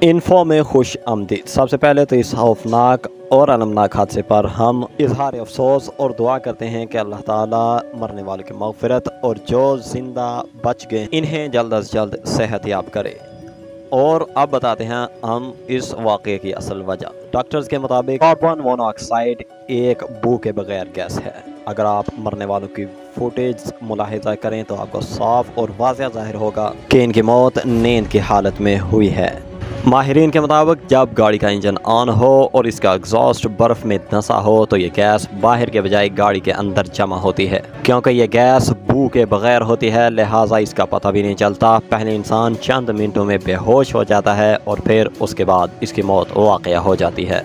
Info में खुश आमदीद। सबसे पहले तो इस खौफनाक और अलमनाक हादसे पर हम इजहार अफसोस और दुआ करते हैं कि अल्लाह ताला मरने वालों की मग़फ़िरत और जो ज़िंदा बच गए इन्हें जल्द अज जल्द सेहत याब करे। और अब बताते हैं हम इस वाक़े की असल वजह। डॉक्टर्स के मुताबिक कार्बन मोनोऑक्साइड एक बू के बगैर गैस है। अगर आप मरने वालों की फुटेज मुलाहिज़ा करें तो आपको साफ और वाज़ह ज़ाहिर होगा कि इनकी मौत नींद की हालत में हुई है। माहिरीन के मुताबिक जब गाड़ी का इंजन ऑन हो और इसका एग्जॉस्ट बर्फ़ में धंसा हो तो ये गैस बाहर के बजाय गाड़ी के अंदर जमा होती है। क्योंकि ये गैस बू के बगैर होती है लिहाजा इसका पता भी नहीं चलता। पहले इंसान चंद मिनटों में बेहोश हो जाता है और फिर उसके बाद इसकी मौत वाक़या हो जाती है।